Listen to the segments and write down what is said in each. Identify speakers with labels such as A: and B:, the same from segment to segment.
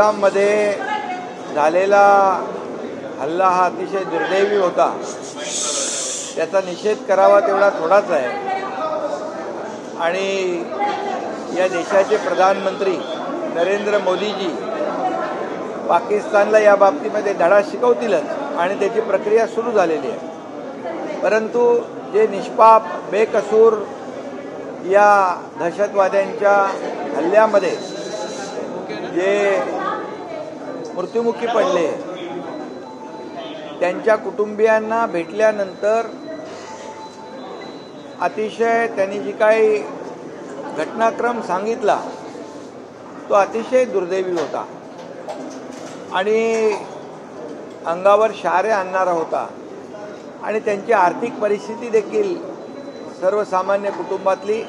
A: पहलगाममध्ये झालेला हल्ला हा अतिशय दुर्दैवी होता। त्याचा निषेध करावा तेवढा थोडाच आहे आणि या देशाचे प्रधानमंत्री नरेंद्र मोदीजी पाकिस्तानला या बाबतीमध्ये धडा शिकवतीलच आणि त्याची प्रक्रिया सुरू झालेली आहे। परंतु जे निष्पाप बेकसूर या दहशतवाद्यांच्या हल्ल्यामध्ये जे मृत्युमुखी पडले त्यांच्या कुटुंबियांना भेटल्यानंतर अतिशय त्यांनी जी काही घटनाक्रम सांगितला तो अतिशय दुर्दैवी होता आणि अंगावर शहारे आणणारा होता आणि त्यांची आर्थिक परिस्थिती देखील सर्वसामान्य कुटुंबातली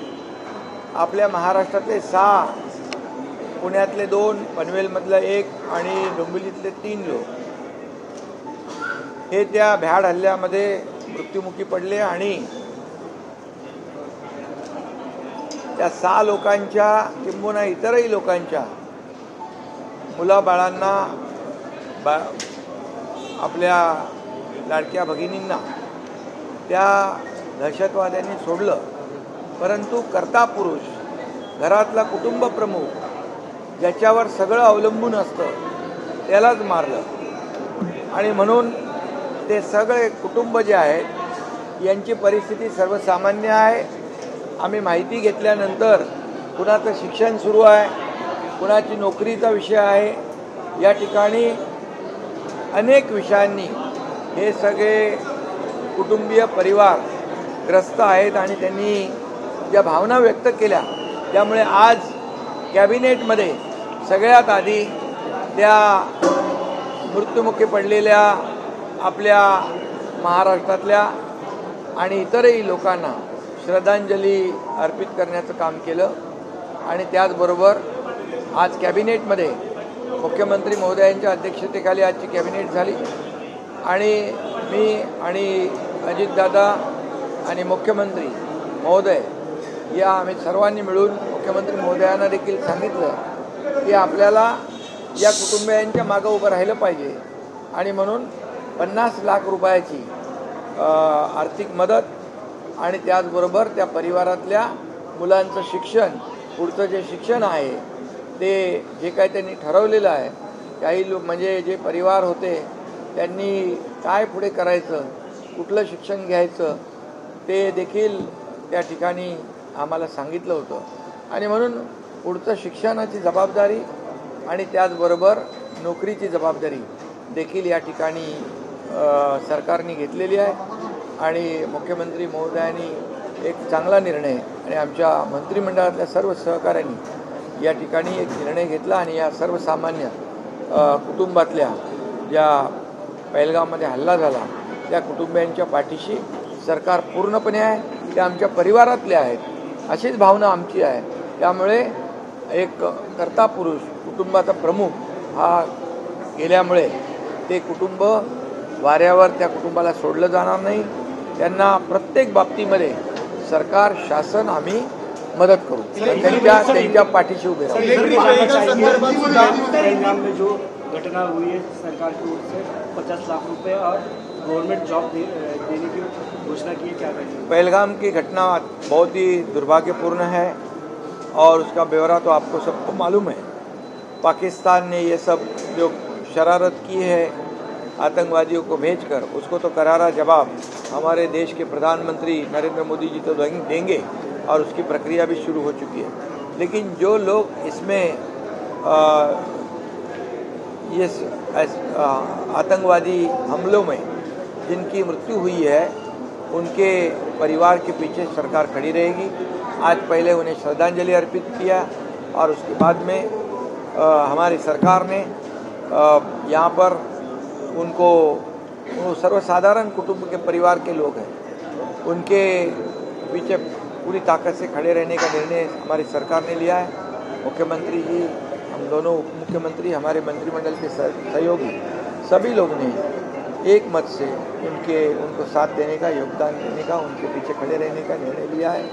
A: आपल्या महाराष्ट्रातले 6, पुण्यातले 2, पनवेलमधलं 1 आणि डोंबिवलीतले 3 लोक हे त्या भ्याड हल्ल्यामध्ये मृत्युमुखी पडले आणि त्या 6 लोकांच्या किंबहुना इतरही लोकांच्या मुलाबाळांना आपल्या लाडक्या भगिनींना त्या दहशतवाद्यांनी सोडलं। परंतु कर्ता पुरुष घरातला कुटुंब प्रमुख ज्याच्यावर सगळं अवलंबून असतं त्यालाच मारलं आणि म्हणून ते सगळे कुटुंब जे आहेत यांची परिस्थिती सर्वसामान्य आहे। आम्ही माहिती घेतल्यानंतर कुणाचं शिक्षण सुरू आहे, कुणाची नोकरीचा विषय आहे, या ठिकाणी अनेक विषयांनी हे सगळे कुटुंबीय परिवार ग्रस्त आहेत आणि त्यांनी ज्या भावना व्यक्त केल्या त्यामुळे आज कॅबिनेटमध्ये सगळ्यात आधी त्या मृत्युमुखी पडलेल्या आपल्या महाराष्ट्रातल्या आणि इतरही लोकांना श्रद्धांजली अर्पित करण्याचं काम केलं आणि त्याचबरोबर आज कॅबिनेटमध्ये मुख्यमंत्री महोदयांच्या अध्यक्षतेखाली आजची कॅबिनेट झाली आणि मी आणि अजितदादा आणि मुख्यमंत्री महोदय या आम्ही सर्वांनी मिळून मुख्यमंत्री महोदयांना देखील सांगितलं की आपल्याला या कुटुंबियांच्या मागं उभं राहिलं पाहिजे आणि म्हणून 50 लाख रुपयाची आर्थिक मदत आणि त्याचबरोबर त्या परिवारातल्या मुलांचं शिक्षण, पुढचं जे शिक्षण आहे ते जे काही त्यांनी ठरवलेलं आहे, काही लोक म्हणजे जे परिवार होते त्यांनी काय पुढे करायचं, कुठलं शिक्षण घ्यायचं ते देखील त्या ठिकाणी आम्हाला सांगितलं होतं आणि म्हणून पुढचं शिक्षणाची जबाबदारी आणि त्याचबरोबर नोकरीची जबाबदारी देखील या ठिकाणी सरकारने घेतलेली आहे आणि मुख्यमंत्री महोदयांनी एक चांगला निर्णय आणि आमच्या मंत्रिमंडळातल्या सर्व सहकाऱ्यांनी या ठिकाणी एक निर्णय घेतला आणि या सर्वसामान्य कुटुंबातल्या ज्या पहलगाममध्ये हल्ला झाला त्या कुटुंबियांच्या पाठीशी सरकार पूर्णपणे आहे। त्या आमच्या परिवारातले आहेत अशीच भावना आमची आहे। त्यामुळे एक कर्ता पुरुष कुटुंबाचा प्रमुख हा गेल्यामुळे ते कुटुंब वाऱ्यावर त्या कुटुंबाला सोडलं जाणार नाही। त्यांना प्रत्येक बाबतीमध्ये सरकार, शासन आम्ही मदत करू, त्यांच्या पाठीशी उभे राहू।
B: जो घटना हुई है सरकार की ओर से 50 लाख रुपए और गवर्नमेंट जॉब देने की घोषणा की है, क्या कहेंगे?
A: पहलगाम की घटना बहुत ही दुर्भाग्यपूर्ण है और उसका ब्यौरा तो आपको सबको मालूम है। पाकिस्तान ने ये सब जो शरारत की है आतंकवादियों को भेजकर, उसको तो करारा जवाब हमारे देश के प्रधानमंत्री नरेंद्र मोदी जी तो देंगे और उसकी प्रक्रिया भी शुरू हो चुकी है। लेकिन जो लोग इसमें ये आतंकवादी हमलों में जिनकी मृत्यु हुई है उनके परिवार के पीछे सरकार खड़ी रहेगी। आज पहले उन्हें श्रद्धांजलि अर्पित किया और उसके बाद में हमारी सरकार ने यहाँ पर उनको सर्वसाधारण कुटुंब के परिवार के लोग हैं उनके पीछे पूरी ताकत से खड़े रहने का निर्णय हमारी सरकार ने लिया है। मुख्यमंत्री जी, हम दोनों उप मुख्यमंत्री, हमारे मंत्रिमंडल के सहयोगी सभी लोग ने एक मत से उनको साथ देने का, योगदान देने का, उनके पीछे खड़े रहने का निर्णय लिया है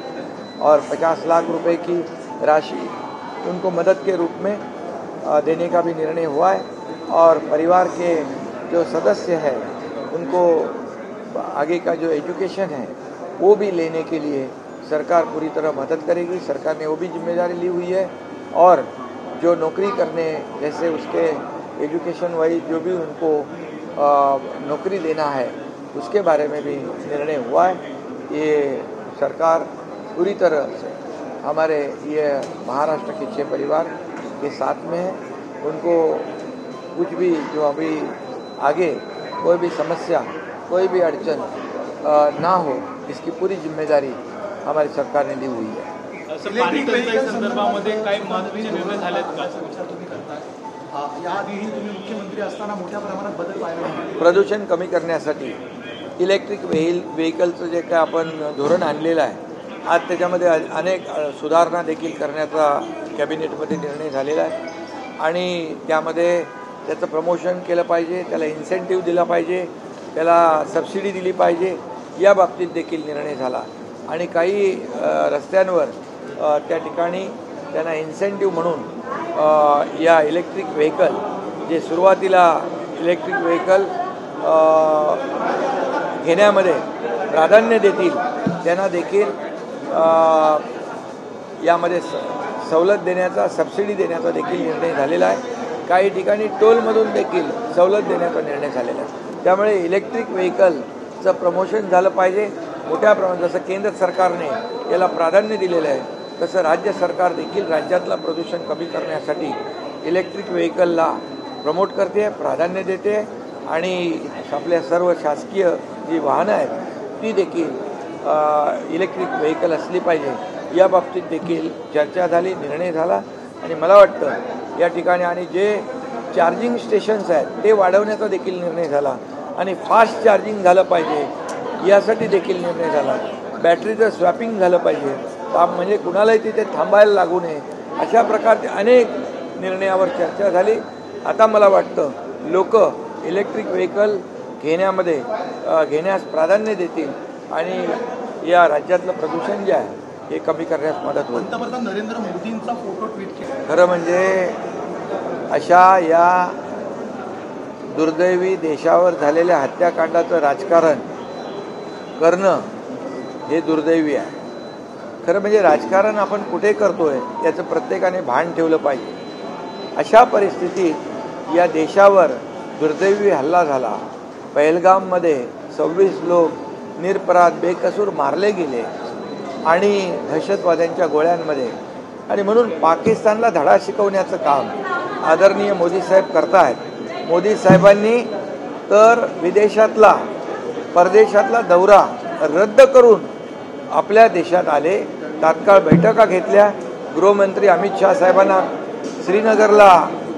A: और 50 लाख रुपए की राशि उनको मदद के रूप में देने का भी निर्णय हुआ है और परिवार के जो सदस्य हैं उनको आगे का जो एजुकेशन है वो भी लेने के लिए सरकार पूरी तरह मदद करेगी। सरकार ने वो भी जिम्मेदारी ली हुई है और जो नौकरी करने जैसे उसके एजुकेशन वाइज जो भी उनको नौकरी देना है उसके बारे में भी निर्णय हुआ है। ये सरकार पूरी तरह से हमारे ये महाराष्ट्र के 6 परिवार के साथ में है। उनको कुछ भी जो अभी आगे कोई भी समस्या कोई भी अड़चन ना हो इसकी पूरी जिम्मेदारी हमारी सरकार ने ली हुई है।
C: पाणी टंचाई संदर्भामध्ये काही महत्त्वाचे निर्णय झालेत का?
D: याआधीही तुम्ही मुख्यमंत्री असताना मोठ्या प्रमाणात बदल पाहिला आहे।
A: प्रदूषण कमी करण्यासाठी इलेक्ट्रिक व्हेकलचं जे काय आपण धोरण आणलेलं आहे आज त्याच्यामध्ये अनेक सुधारणा देखील करण्याचा कॅबिनेटमध्ये निर्णय झालेला आहे आणि त्यामध्ये त्याचं प्रमोशन केलं पाहिजे, त्याला इन्सेंटिव्ह दिला पाहिजे, त्याला सबसिडी दिली पाहिजे या बाबतीत देखील निर्णय झाला आणि काही रस्त्यांवर त्या ठिकाणी त्यांना इन्सेंटिव्ह म्हणून या इलेक्ट्रिक व्हेकल जे सुरुवातीला इलेक्ट्रिक व्हेकल घेण्यामध्ये प्राधान्य देतील त्यांना देखील यामध्ये सवलत देण्याचा सबसिडी देण्याचा देखील निर्णय झालेला आहे। काही ठिकाणी टोलमधून देखील सवलत देण्याचा निर्णय झालेला आहे। त्यामुळे इलेक्ट्रिक व्हेकलचं प्रमोशन झालं पाहिजे मोठ्या प्रमाणात। जसं केंद्र सरकारने याला प्राधान्य दिलेलं आहे तसं राज्य सरकार देखील राज्यातलं प्रदूषण कमी करण्यासाठी इलेक्ट्रिक व्हेकलला प्रमोट करते, प्राधान्य देते आणि आपल्या सर्व शासकीय जी वाहनं आहेत ती देखील इलेक्ट्रिक व्हेकल असली पाहिजे या बाबतीत देखील चर्चा झाली, निर्णय झाला आणि मला वाटतं या ठिकाणी आणि जे चार्जिंग स्टेशन्स आहेत ते वाढवण्याचा देखील निर्णय झाला आणि फास्ट चार्जिंग झालं पाहिजे यासाठी देखील निर्णय झाला। बॅटरीचं स्वॅपिंग झालं पाहिजे म्हणजे कुणालाही तिथे थांबायला लागू नये अशा प्रकारचे अनेक निर्णयावर चर्चा झाली। आता मला वाटतं लोक इलेक्ट्रिक व्हेकल घेण्यास प्राधान्य देतील आणि या राज्यातलं प्रदूषण जे आहे हे कमी करण्यास मदत होईल।
D: पंतप्रधान नरेंद्र मोदींचा फोटो ट्विट केला।
A: खरं म्हणजे अशा या दुर्दैवी देशावर झालेल्या हत्याकांडाचं राजकारण करणं हे दुर्दैवी आहे। खरं म्हणजे राजकारण आपण कुठे करतोय याचं प्रत्येकाने भान ठेवलं पाहिजे। अशा परिस्थितीत या देशावर दुर्दैवी हल्ला झाला। पहलगाममध्ये 26 लोक निरपराध बेकसूर मारले गेले आणि दहशतवाद्यांच्या गोळ्यांमध्ये आणि म्हणून पाकिस्तानला धडा शिकवण्याचं काम आदरणीय मोदी साहेब करतायत। मोदी साहेबांनी तर विदेशातला परदेशातला दौरा रद्द करून आपल्या देशात आले, तात्काळ बैठका घेतल्या। गृहमंत्री अमित शाह साहेबांना श्रीनगरला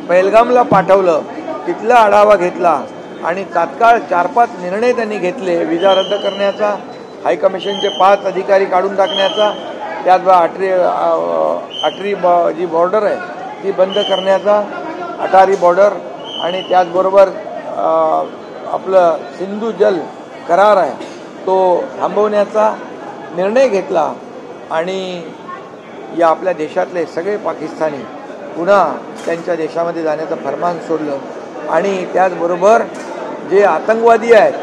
A: पहलगामला पाठवलं, तिथला आढावा घेतला आणि तात्काळ 4-5 निर्णय त्यांनी घेतले। विजा रद्द करण्याचा, हायकमिशनचे 5 अधिकारी काढून टाकण्याचा, त्याचबरोबर अटरी जी बॉर्डर आहे ती बंद करण्याचा, अटारी बॉर्डर आणि त्याचबरोबर आपलं सिंधू जल करार आहे तो थांबवण्याचा निर्णय घेतला आणि या आपल्या देशातले सगळे पाकिस्तानी पुन्हा त्यांच्या देशामध्ये जाण्याचं फरमान सोडलं आणि त्याचबरोबर जे आतंकवादी आहेत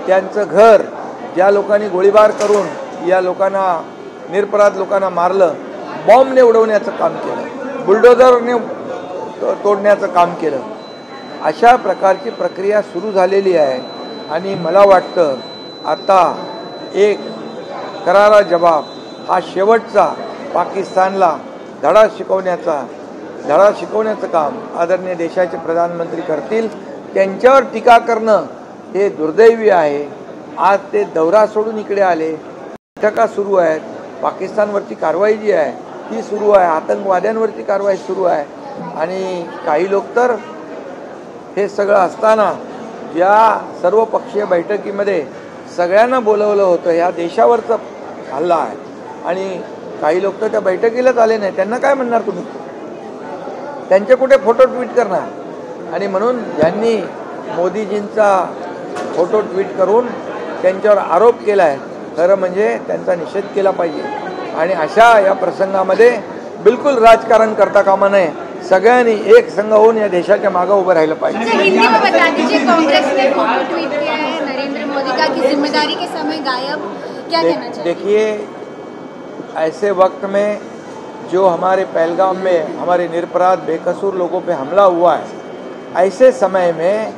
A: त्यांचं घर ज्या लोकांनी गोळीबार करून या लोकांना निरपराध लोकांना मारलं, बॉम्बने उडवण्याचं काम केलं, बुलडोझरने तोडण्याचं काम केलं। अशा प्रकारची प्रक्रिया सुरू झालेली आहे आणि मला वाटतं आता एक करारा जवाब हा शेवटचा पाकिस्तानला धडा शिकवण्याचं काम आदरणीय देशाचे प्रधानमंत्री करतील। त्यांच्यावर टीका करणं हे दुर्दैवी आहे। आज ते दौरा सोडून इकडे आले, बैठका सुरू आहेत, पाकिस्तानवरची कारवाई जी आहे ती सुरू आहे, आतंकवाद्यांवरची कारवाई सुरू आहे आणि काही लोक तर हे सगळं असताना या सर्वपक्षीय बैठकीमध्ये सगळ्यांना बोलवलं होतं, ह्या देशावरचा हल्ला आहे आणि काही लोक तर त्या बैठकीलाच आले नाही। त्यांना काय म्हणणार तुम्ही? त्यांचे कुठे फोटो ट्विट करणार? आणि म्हणून ज्यांनी मोदीजींचा फोटो ट्विट करून त्यांच्यावर आरोप केला आहे खरं म्हणजे त्यांचा निषेध केला पाहिजे आणि अशा या प्रसंगामध्ये बिलकुल राजकारण करता कामा नये। सगळ्यांनी एक संघ होऊन या देशाच्या मागे उभं राहिलं पाहिजे।
E: सर, हिंदी में बता दीजिए, कांग्रेस ने फोटो ट्वीट किया है नरेंद्र मोदी का कि जिम्मेदारी के समय गायब, क्या कहना चाहिए?
A: देखिए, ऐसे वक्त में जो हमारे पहलगाम में हमारे निरपराध बेकसूर लोगों पे हमला हुआ है, ऐसे समय में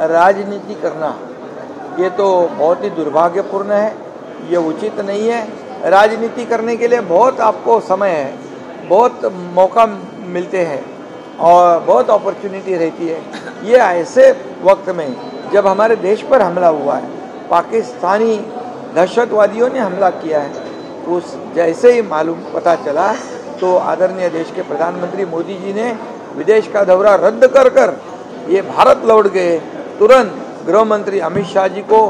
A: राजनीति करना ये तो बहुत ही दुर्भाग्यपूर्ण है, ये उचित नहीं है। राजनीति करने के लिए बहुत आपको समय है, बहुत मौका मिलते हैं और बहुत अपॉर्चुनिटी रहती है। ये ऐसे वक्त में जब हमारे देश पर हमला हुआ है, पाकिस्तानी दहशतवादियों ने हमला किया है, उस जैसे ही मालूम पता चला तो आदरणीय देश के प्रधानमंत्री मोदी जी ने विदेश का दौरा रद्द कर ये भारत लौट गए। तुरंत गृह मंत्री अमित शाह जी को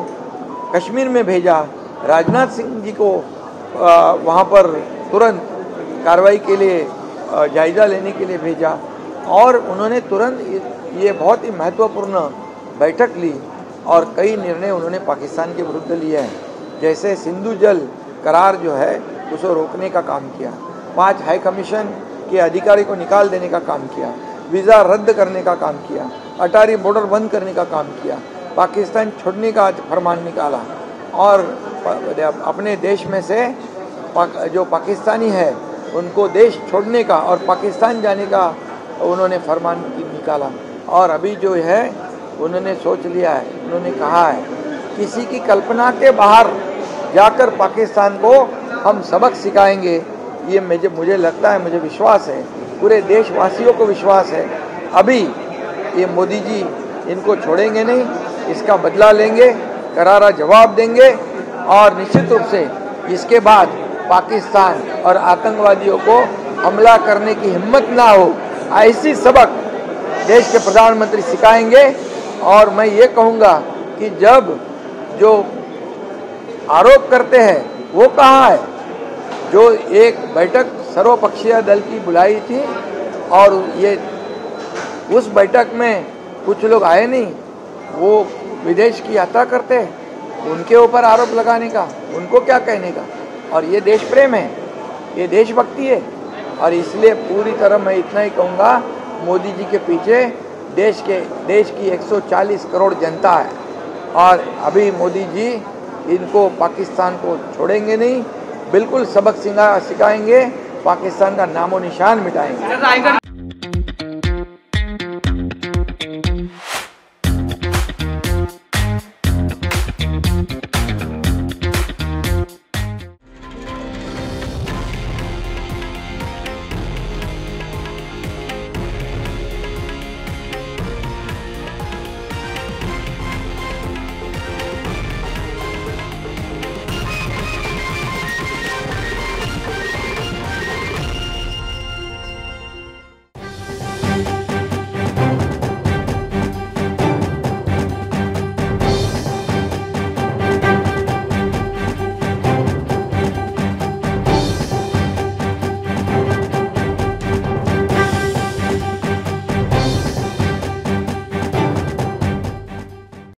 A: कश्मीर में भेजा, राजनाथ सिंह जी को वहाँ पर तुरंत कार्रवाई के लिए जायज़ा लेने के लिए भेजा और उन्होंने तुरंत ये बहुत ही महत्वपूर्ण बैठक ली और कई निर्णय उन्होंने पाकिस्तान के विरुद्ध लिए हैं। जैसे सिंधु जल करार जो है उसे रोकने का काम किया, 5 हाई कमीशन के अधिकारी को निकाल देने का काम किया, वीज़ा रद्द करने का काम किया, अटारी बॉर्डर बंद करने का काम किया, पाकिस्तान छोड़ने का फरमान निकाला और अपने देश में से जो पाकिस्तानी है उनको देश छोड़ने का और पाकिस्तान जाने का उन्होंने फरमान निकाला। और अभी जो है उन्होंने सोच लिया है, उन्होंने कहा है किसी की कल्पना के बाहर जाकर पाकिस्तान को हम सबक सिखाएंगे। ये मुझे लगता है, मुझे विश्वास है, पूरे देशवासियों को विश्वास है, अभी ये मोदी जी इनको छोड़ेंगे नहीं, इसका बदला लेंगे, करारा जवाब देंगे और निश्चित रूप से इसके बाद पाकिस्तान और आतंकवादियों को हमला करने की हिम्मत ना हो, ऐसी सबक देश के प्रधानमंत्री सिखाएंगे। और मैं ये कहूँगा कि जब जो आरोप करते हैं वो कहाँ है, जो एक बैठक सर्वपक्षीय दल की बुलाई थी और ये उस बैठक में कुछ लोग आए नहीं, वो विदेश की यात्रा करते हैं, उनके ऊपर आरोप लगाने का, उनको क्या कहने का। और ये देश प्रेम है, ये देशभक्ति है और इसलिए पूरी तरह मैं इतना ही कहूँगा, मोदी जी के पीछे देश की 140 करोड़ जनता है और अभी मोदी जी इनको पाकिस्तान को छोड़ेंगे नहीं, बिल्कुल सबक सिखाएंगे, पाकिस्तान का नामो निशान मिटाएंगे।